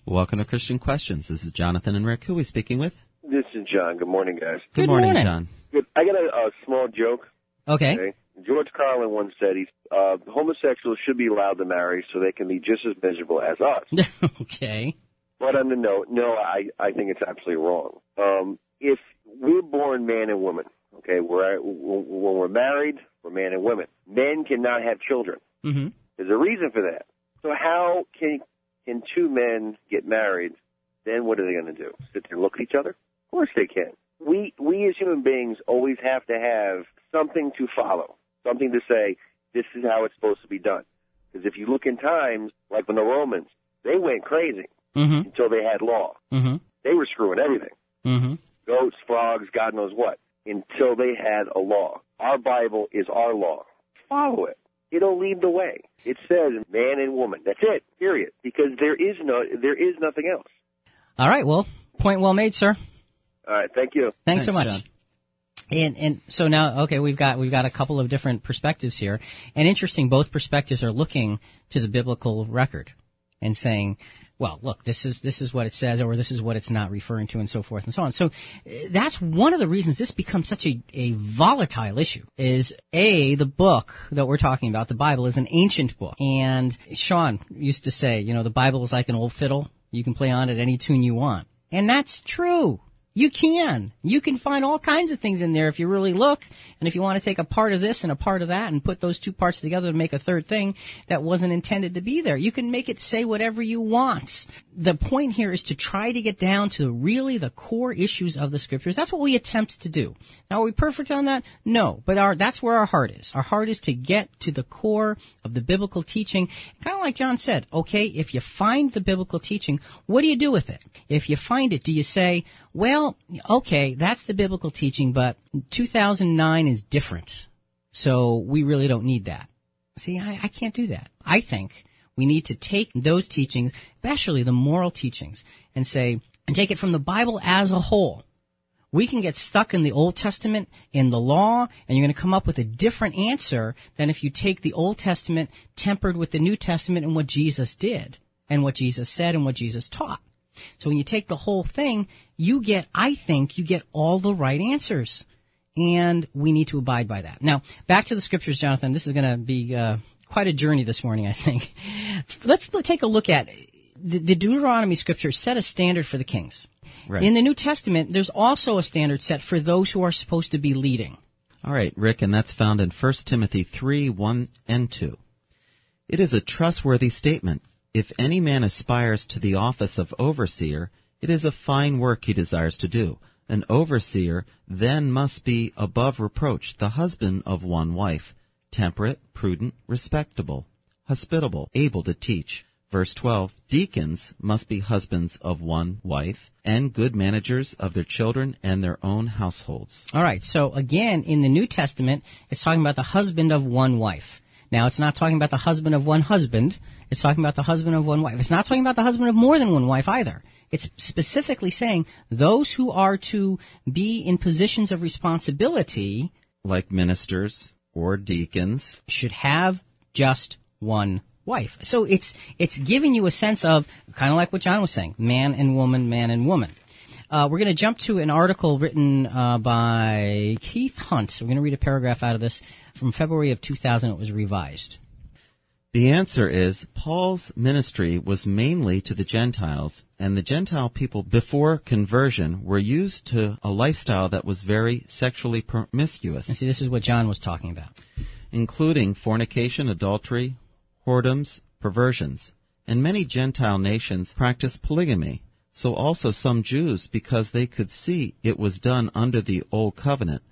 Welcome to Christian Questions. This is Jonathan and Rick. Who are we speaking with? This is John. Good morning, guys. Good morning, John. Good. I got a small joke. Okay. George Carlin once said homosexuals should be allowed to marry so they can be just as miserable as us. Okay. But on the note, no, I think it's absolutely wrong. If we're born man and woman, okay, when we're married, we're man and women. Men cannot have children. Mm-hmm. There's a reason for that. So how can two men get married? Then what are they going to do? Sit there and look at each other? Of course they can. We as human beings always have to have something to follow, something to say, this is how it's supposed to be done. Because if you look in times, like when the Romans, they went crazy until they had law. Mm-hmm. They were screwing everything. Mm-hmm. Goats, frogs, God knows what, until they had a law. Our Bible is our law. Follow it. It'll lead the way. It says man and woman. That's it, period. Because there is nothing else. All right, well, point well made, sir. All right, thank you. Thanks so much. John. And so now, okay, we've got a couple of different perspectives here, and interesting. Both perspectives are looking to the biblical record and saying, well, look, this is what it says, or this is what it's not referring to, and so forth and so on. So that's one of the reasons this becomes such a volatile issue. Is the book that we're talking about, the Bible, is an ancient book, and Sean used to say, the Bible is like an old fiddle. You can play on it any tune you want, and that's true. You can find all kinds of things in there if you really look. And if you want to take a part of this and a part of that and put those two parts together to make a third thing that wasn't intended to be there, you can make it say whatever you want. The point here is to try to get down to really the core issues of the scriptures. That's what we attempt to do. Now, are we perfect on that? No, but that's where our heart is. Our heart is to get to the core of the biblical teaching. Kind of like John said, okay, if you find the biblical teaching, what do you do with it? If you find it, do you say, well, okay, that's the biblical teaching, but 2009 is different, so we really don't need that. See, I can't do that. I think we need to take those teachings, especially the moral teachings, and take it from the Bible as a whole. We can get stuck in the Old Testament, in the law, and you're going to come up with a different answer than if you take the Old Testament tempered with the New Testament and what Jesus did, and what Jesus said, and what Jesus taught. So when you take the whole thing, I think you get all the right answers. And we need to abide by that. Now, back to the scriptures, Jonathan. This is going to be quite a journey this morning, I think. Let's take a look at the Deuteronomy scripture set a standard for the kings. Right. In the New Testament, there's also a standard set for those who are supposed to be leading. All right, Rick, and that's found in 1 Timothy 3, 1 and 2. It is a trustworthy statement. If any man aspires to the office of overseer, it is a fine work he desires to do. An overseer then must be above reproach, the husband of one wife, temperate, prudent, respectable, hospitable, able to teach. Verse 12, deacons must be husbands of one wife, and good managers of their children and their own households. All right, so again, in the New Testament, it's talking about the husband of one wife. Now, it's not talking about the husband of one husband. It's talking about the husband of one wife. It's not talking about the husband of more than one wife either. It's specifically saying those who are to be in positions of responsibility, like ministers or deacons, should have just one wife. So it's giving you a sense of, kind of like what John was saying, man and woman, man and woman. We're going to jump to an article written by Keith Hunt. We're going to read a paragraph out of this from February of 2000. It was revised. The answer is Paul's ministry was mainly to the Gentiles, and the Gentile people before conversion were used to a lifestyle that was very sexually promiscuous. And see, this is what John was talking about. Including fornication, adultery, whoredoms, perversions. And many Gentile nations practiced polygamy. So also some Jews, because they could see it was done under the Old Covenant.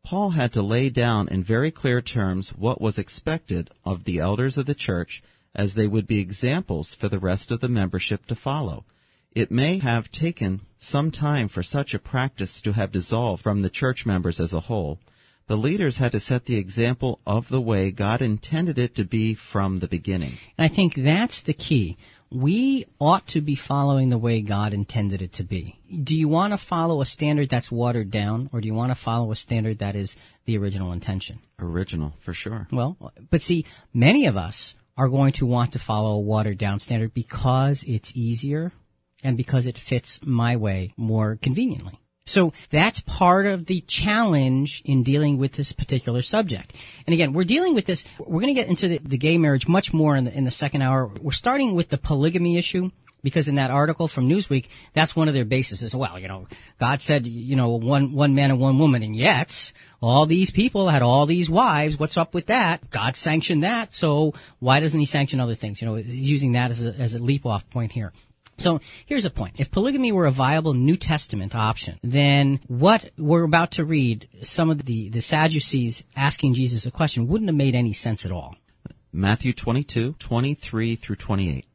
Paul had to lay down in very clear terms what was expected of the elders of the church, as they would be examples for the rest of the membership to follow. It may have taken some time for such a practice to have dissolved from the church members as a whole. The leaders had to set the example of the way God intended it to be from the beginning. And I think that's the key. We ought to be following the way God intended it to be. Do you want to follow a standard that's watered down, or do you want to follow a standard that is the original intention? Original, for sure. Well, but see, many of us are going to want to follow a watered down standard because it's easier, and because it fits my way more conveniently. So that's part of the challenge in dealing with this particular subject. And again, we're dealing with this. We're going to get into the gay marriage much more in the second hour. We're starting with the polygamy issue, because in that article from Newsweek, that's one of their bases is, well, God said, one man and one woman, and yet all these people had all these wives. What's up with that? God sanctioned that, so why doesn't he sanction other things? Using that as a leap-off point here. So here's a point. If polygamy were a viable New Testament option, then what we're about to read, some of the Sadducees asking Jesus a question, wouldn't have made any sense at all. Matthew 22:23 through 28.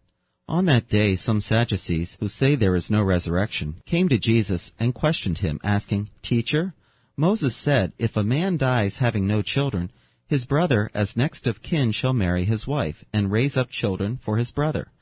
On that day some Sadducees, who say there is no resurrection, came to Jesus and questioned him, asking, Teacher, Moses said, if a man dies having no children, his brother as next of kin shall marry his wife, and raise up children for his brother.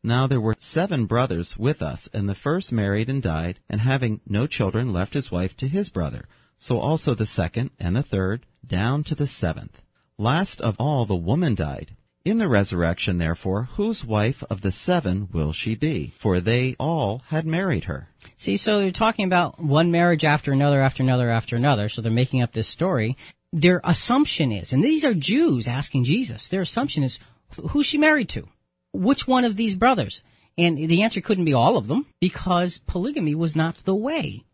Now there were 7 brothers with us, and the first married and died, and having no children left his wife to his brother. So also the second and the third, down to the 7th. Last of all the woman died. In the resurrection, therefore, whose wife of the 7 will she be? For they all had married her. See, so they're talking about one marriage after another, after another, after another, so they're making up this story. Their assumption is, and these are Jews asking Jesus, their assumption is, who's she married to? Which one of these brothers? And the answer couldn't be all of them, because polygamy was not the way.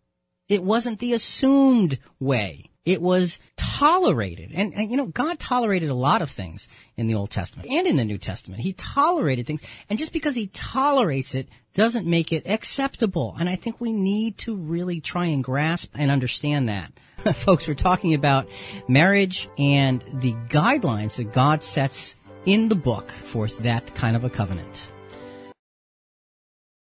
It wasn't the assumed way. It was tolerated. And God tolerated a lot of things in the Old Testament and in the New Testament. He tolerated things. And just because he tolerates it doesn't make it acceptable. And I think we need to really try and grasp and understand that. Folks, we're talking about marriage and the guidelines that God sets in the book for that kind of a covenant.